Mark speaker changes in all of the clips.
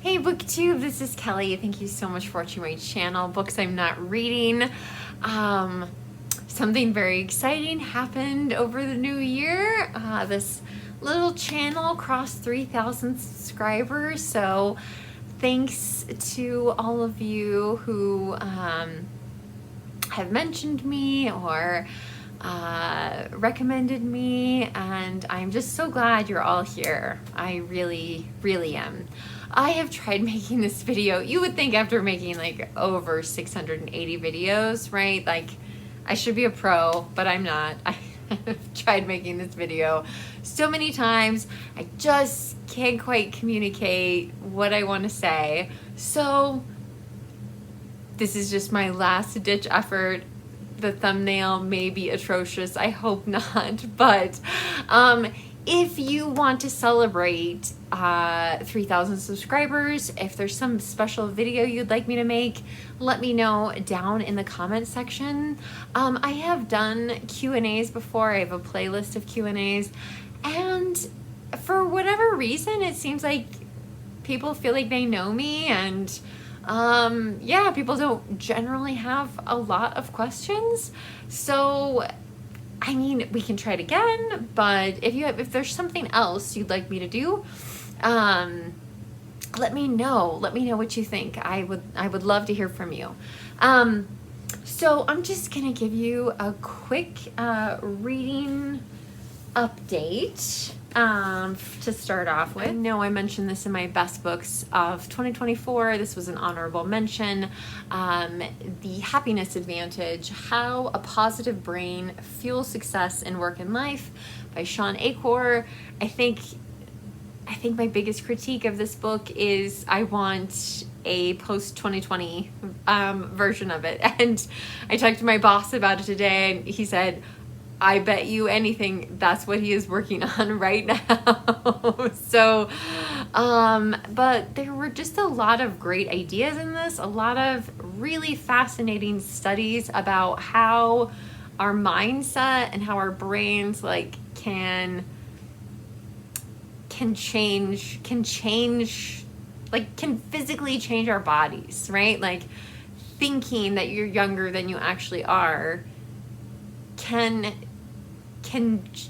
Speaker 1: Hey booktube, this is Kelly. Thank you so much for watching my channel, Books I'm Not Reading. Something very exciting happened over the new year. This little channel crossed 3,000 subscribers, so thanks to all of you who have mentioned me or recommended me, and I'm just so glad you're all here. I really am. I have tried making this video. You would think after making like over 680 videos, right? Like I should be a pro, but I'm not. I have tried making this video so many times. I just can't quite communicate what I want to say. So this is just my last ditch effort. The thumbnail may be atrocious. I hope not. But if you want to celebrate 3,000 subscribers, if there's some special video you'd like me to make, let me know down in the comment section. I have done Q&As before. I have a playlist of Q&As, and for whatever reason, it seems like people feel like they know me, and yeah, people don't generally have a lot of questions. So I mean, we can try it again, but if there's something else you'd like me to do, let me know. Let me know what you think. I would love to hear from you. So I'm just gonna give you a quick reading update to start off with. I know I mentioned this in my best books of 2024. This was an honorable mention. The Happiness Advantage: How a Positive Brain Fuels Success in Work and Life by Shawn Achor. I think my biggest critique of this book is I want a post-2020 version of it. And I talked to my boss about it today, and he said, I bet you anything that's what he is working on right now. So, but there were just a lot of great ideas in this, a lot of really fascinating studies about how our mindset and how our brains like can physically change our bodies, right? Like thinking that you're younger than you actually are can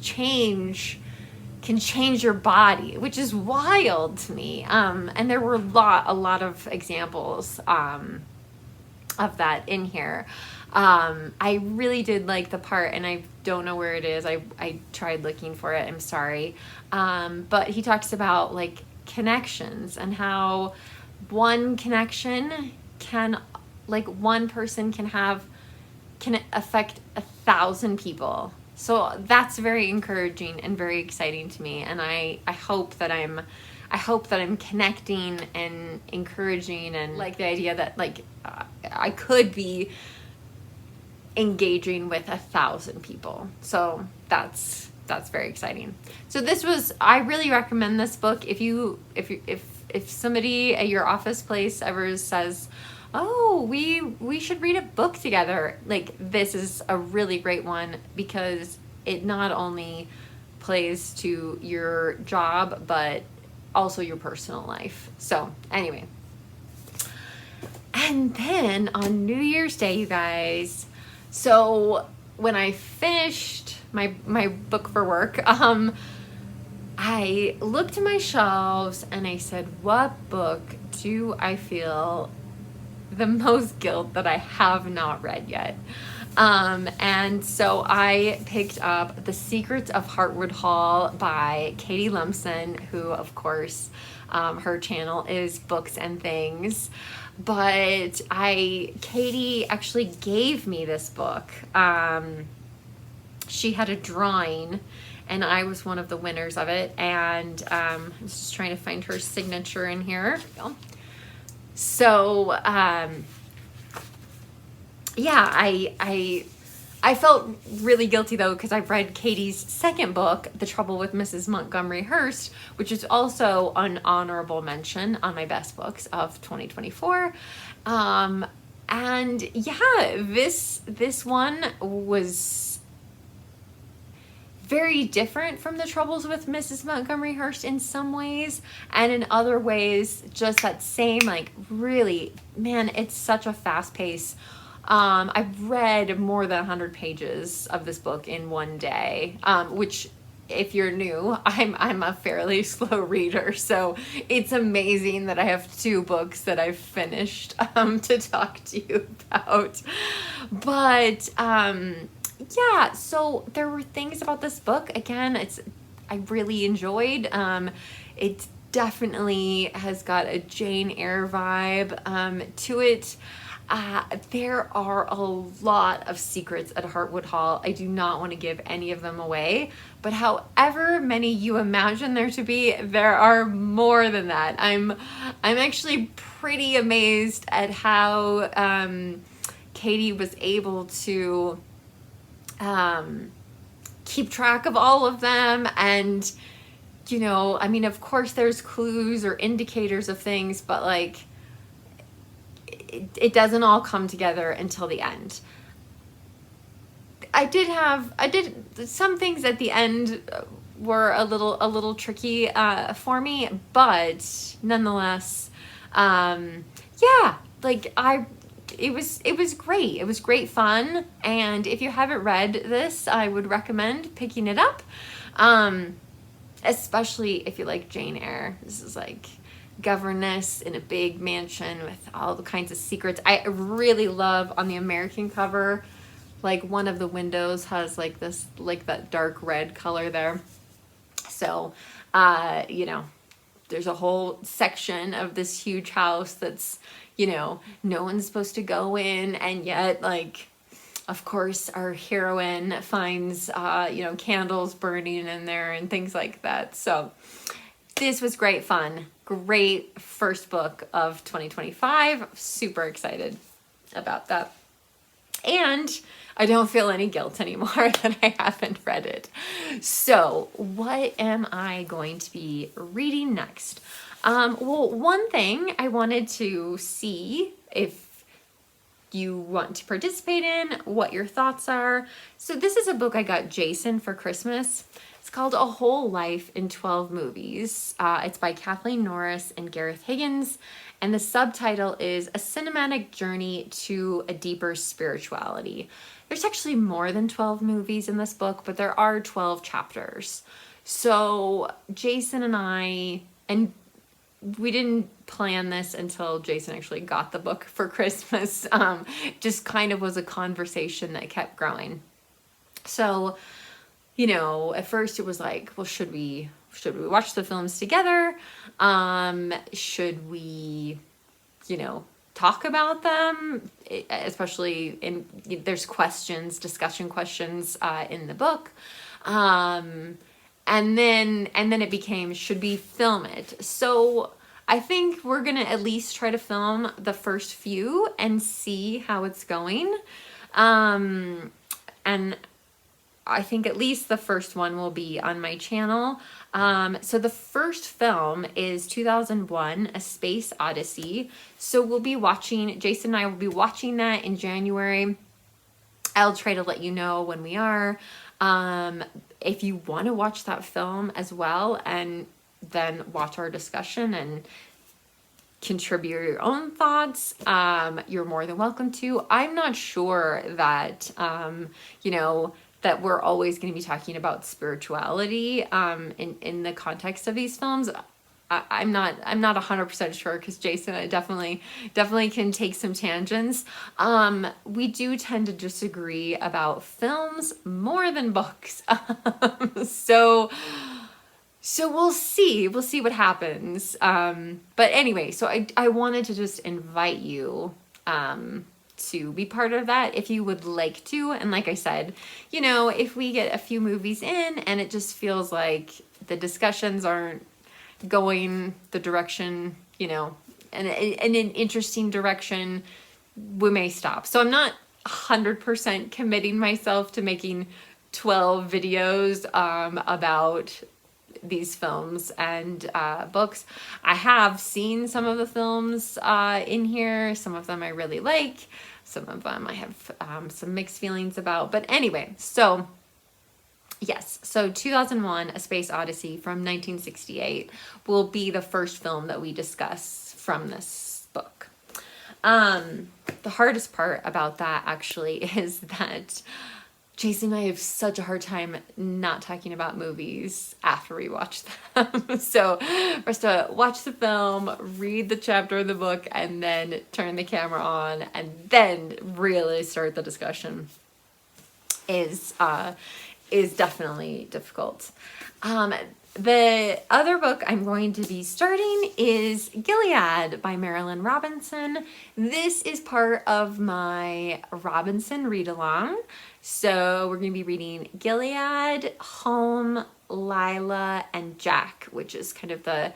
Speaker 1: change your body, which is wild to me. And there were a lot of examples of that in here. I really did like the part, and I don't know where it is. I tried looking for it. I'm sorry. But he talks about like connections and how one connection one person can affect 1,000 people. So that's very encouraging and very exciting to me. And I hope that I'm connecting and encouraging, and like the idea that like I could be engaging with 1,000 people. So that's very exciting. So I really recommend this book. If somebody at your office place ever says, oh, we should read a book together, like this is a really great one, because it not only plays to your job but also your personal life. So anyway, and then on New Year's Day, you guys, so when I finished my book for work, I looked at my shelves and I said, what book do I feel the most guilt that I have not read yet? And so I picked up The Secrets of Hartwood Hall by Katie Lumsden, who of course, her channel is Books and Things. But Katie actually gave me this book. She had a drawing, and I was one of the winners of it. And I'm just trying to find her signature in here. So, yeah, I felt really guilty though, because I've read Katie's second book, The Trouble with Mrs. Montgomery Hearst, which is also an honorable mention on my best books of 2024. And yeah, this one was very different from the Troubles with Mrs. Montgomery Hearst in some ways, and in other ways just that same, like, really, man, it's such a fast pace. I've read more than 100 pages of this book in one day, which, if you're new, I'm a fairly slow reader, so it's amazing that I have 2 books that I've finished to talk to you about. But yeah, so there were things about this book, again, I really enjoyed. It definitely has got a Jane Eyre vibe to it. There are a lot of secrets at Hartwood Hall. I do not want to give any of them away, but however many you imagine there to be, there are more than that. I'm actually pretty amazed at how Katie was able to keep track of all of them. And, you know, I mean, of course there's clues or indicators of things, but like, it doesn't all come together until the end. I did some things at the end were a little tricky for me, but nonetheless, yeah, like it was great. It was great fun, and if you haven't read this, I would recommend picking it up, especially if you like Jane Eyre. This is like governess in a big mansion with all the kinds of secrets. I really love on the American cover, like one of the windows has like this, like that dark red color there. So, you know, there's a whole section of this huge house that's, you know, no one's supposed to go in, and yet, like, of course, our heroine finds, you know, candles burning in there and things like that. So this was great fun. Great first book of 2025. Super excited about that. And I don't feel any guilt anymore that I haven't read it. So what am I going to be reading next? Well, one thing I wanted to see if you want to participate in, what your thoughts are. So this is a book I got Jason for Christmas. It's called A Whole Life in 12 Movies. It's by Kathleen Norris and Gareth Higgins, and the subtitle is A Cinematic Journey to a Deeper Spirituality. There's actually more than 12 movies in this book, but there are 12 chapters. So Jason and we didn't plan this until Jason actually got the book for Christmas. Just kind of was a conversation that kept growing. So, you know, at first it was like, well, should we watch the films together? Should we, you know, talk about them? Especially there's discussion questions in the book. And then it became, should we film it? So I think we're gonna at least try to film the first few and see how it's going. And I think at least the first one will be on my channel. So the first film is 2001, A Space Odyssey. So Jason and I will be watching that in January. I'll try to let you know when we are. If you want to watch that film as well and then watch our discussion and contribute your own thoughts, you're more than welcome to. I'm not sure that, you know, that we're always going to be talking about spirituality in the context of these films. I'm not 100% sure, because Jason and I definitely can take some tangents. We do tend to disagree about films more than books. So we'll see what happens. But anyway, so I wanted to just invite you to be part of that if you would like to. And like I said, you know, if we get a few movies in and it just feels like the discussions aren't going the direction, you know, and in an interesting direction, we may stop. So I'm not 100% committing myself to making 12 videos about these films and books. I have seen some of the films in here. Some of them I really like. Some of them I have some mixed feelings about. But anyway, so Yes, so 2001, A Space Odyssey from 1968 will be the first film that we discuss from this book. The hardest part about that actually is that Jason and I have such a hard time not talking about movies after we watch them. So for us to watch the film, read the chapter of the book, and then turn the camera on and then really start the discussion is definitely difficult. The other book I'm going to be starting is Gilead by Marilynne Robinson. This is part of my Robinson read-along. So we're going to be reading Gilead, Home, Lila, and Jack, which is kind of the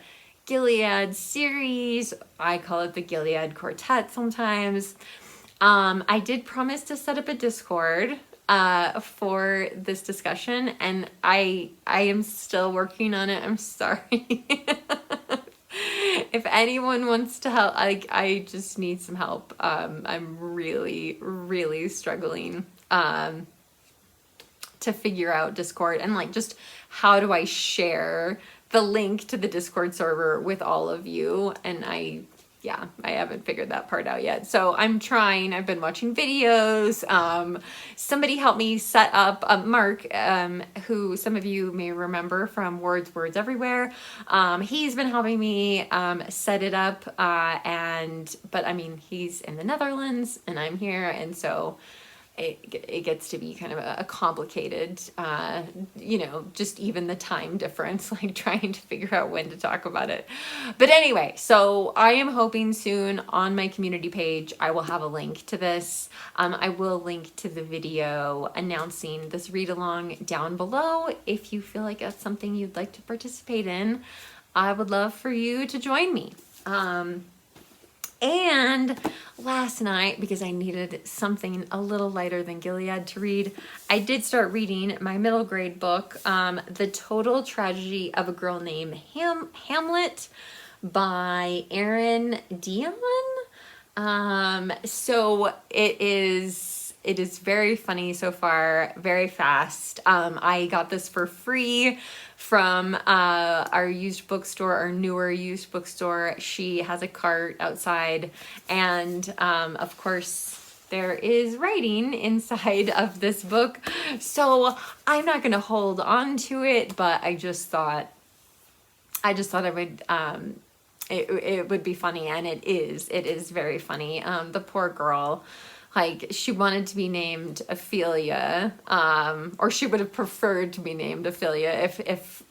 Speaker 1: Gilead series. I call it the Gilead Quartet sometimes. I did promise to set up a Discord for this discussion, and I am still working on it. I'm sorry. If anyone wants to help, I just need some help. I'm really, really struggling to figure out Discord and like just how do I share the link to the Discord server with all of you, and I haven't figured that part out yet. So I'm trying. I've been watching videos. Somebody helped me set up, Mark, who some of you may remember from Words Everywhere. He's been helping me set it up. But I mean, he's in the Netherlands and I'm here. And so it gets to be kind of a complicated, just even the time difference, like trying to figure out when to talk about it. But anyway, so I am hoping soon on my community page, I will have a link to this. I will link to the video announcing this read along down below. If you feel like that's something you'd like to participate in, I would love for you to join me. And last night, because I needed something a little lighter than Gilead to read, I did start reading my middle grade book, The Total Tragedy of a Girl Named Hamlet by Erin, Dionne. So it is very funny so far, very fast. I got this for free from our used bookstore, our newer used bookstore. She has a cart outside, and of course there is writing inside of this book. So I'm not going to hold on to it, but I just thought I would it would be funny, and it is very funny. The poor girl, like, she wanted to be named Ophelia, or she would have preferred to be named Ophelia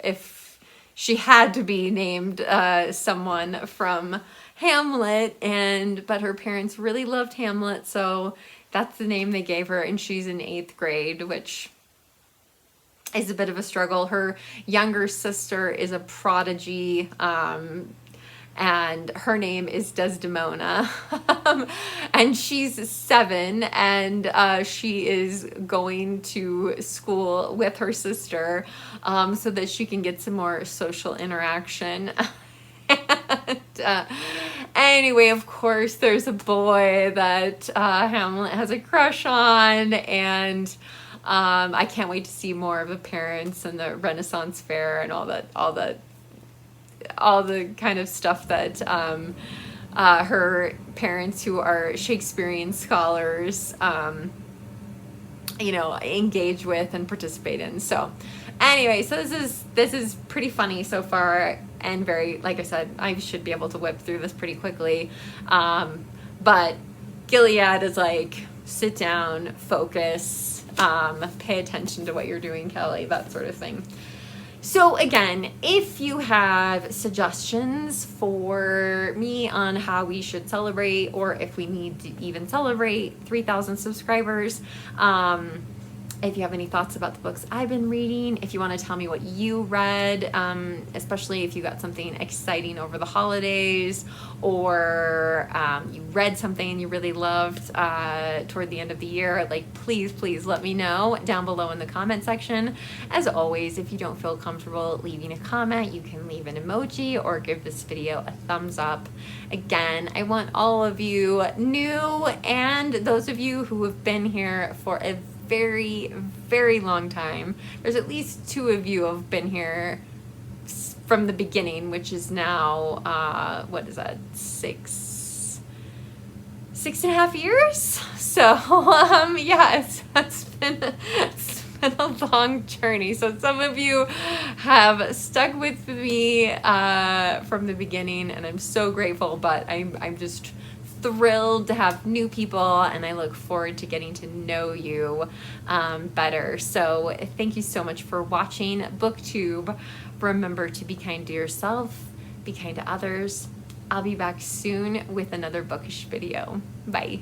Speaker 1: if she had to be named someone from Hamlet, but her parents really loved Hamlet, so that's the name they gave her, and she's in 8th grade, which is a bit of a struggle. Her younger sister is a prodigy, and her name is Desdemona, and she's 7, and she is going to school with her sister so that she can get some more social interaction. And, anyway, of course, there's a boy that Hamlet has a crush on, and I can't wait to see more of the parents and the Renaissance fair and all the kind of stuff that her parents, who are Shakespearean scholars, engage with and participate in. So anyway, so this is pretty funny so far, and very, like I said, I should be able to whip through this pretty quickly. But Gilead is like, sit down, focus, pay attention to what you're doing, Kelly, that sort of thing. So again, if you have suggestions for me on how we should celebrate, or if we need to even celebrate 3,000 subscribers, if you have any thoughts about the books I've been reading, if you want to tell me what you read, especially if you got something exciting over the holidays, or you read something you really loved toward the end of the year, like, please let me know down below in the comment section. As always, if you don't feel comfortable leaving a comment, you can leave an emoji or give this video a thumbs up. Again, I want all of you new and those of you who have been here for a very, very long time. There's at least 2 of you who have been here from the beginning, which is now, what is that, 6.5 years? So, yes, it's been a long journey. So some of you have stuck with me from the beginning, and I'm so grateful, but I'm just thrilled to have new people, and I look forward to getting to know you better. So thank you so much for watching BookTube. Remember to be kind to yourself, be kind to others. I'll be back soon with another bookish video. Bye.